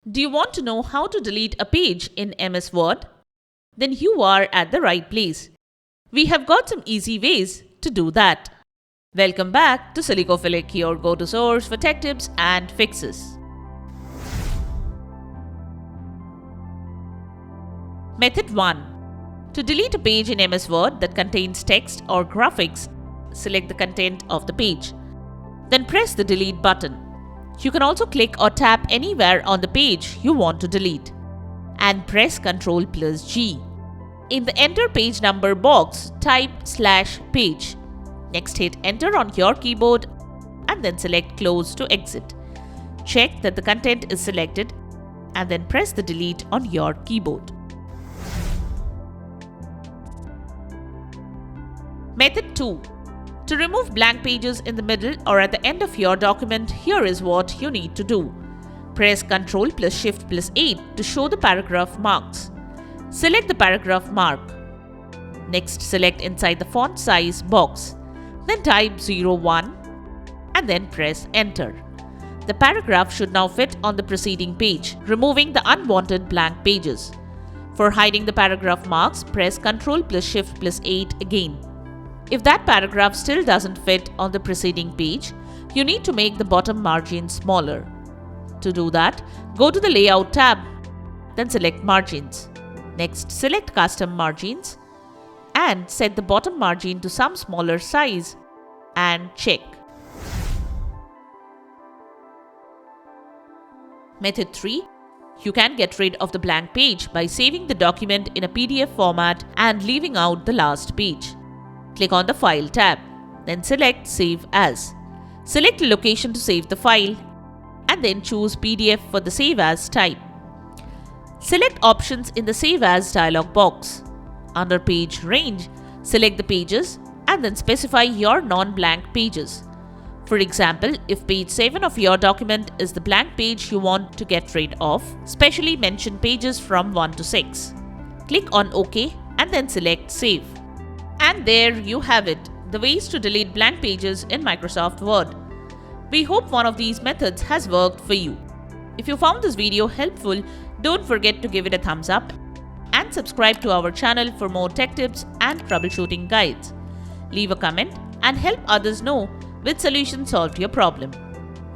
Do you want to know how to delete a page in MS Word? Then you are at the right place. We have got some easy ways to do that. Welcome back to Silicophilic, your go-to source for tech tips and fixes. Method 1. To delete a page in MS Word that contains text or graphics, select the content of the page. Then press the delete button. You can also click or tap anywhere on the page you want to delete and press Ctrl+G. In the Enter Page Number box, type /page. Next hit Enter on your keyboard and then select Close to exit. Check that the content is selected and then press the delete on your keyboard. Method 2. To remove blank pages in the middle or at the end of your document, here is what you need to do. Press Ctrl+Shift+8 to show the paragraph marks. Select the paragraph mark. Next, select inside the font size box. Then type 01 and then press Enter. The paragraph should now fit on the preceding page, removing the unwanted blank pages. For hiding the paragraph marks, press Ctrl+Shift+8 again. If that paragraph still doesn't fit on the preceding page, you need to make the bottom margin smaller. To do that, go to the Layout tab, then select Margins. Next, select Custom Margins and set the bottom margin to some smaller size and check. Method 3. You can get rid of the blank page by saving the document in a PDF format and leaving out the last page. Click on the File tab, then select Save As. Select the location to save the file and then choose PDF for the Save As type. Select Options in the Save As dialog box. Under Page Range, select the pages and then specify your non-blank pages. For example, if page 7 of your document is the blank page you want to get rid of, specially mention pages from 1 to 6. Click on OK and then select Save. And there you have it, the ways to delete blank pages in Microsoft Word. We hope one of these methods has worked for you. If you found this video helpful, don't forget to give it a thumbs up and subscribe to our channel for more tech tips and troubleshooting guides. Leave a comment and help others know which solution solved your problem.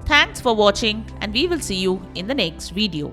Thanks for watching and we will see you in the next video.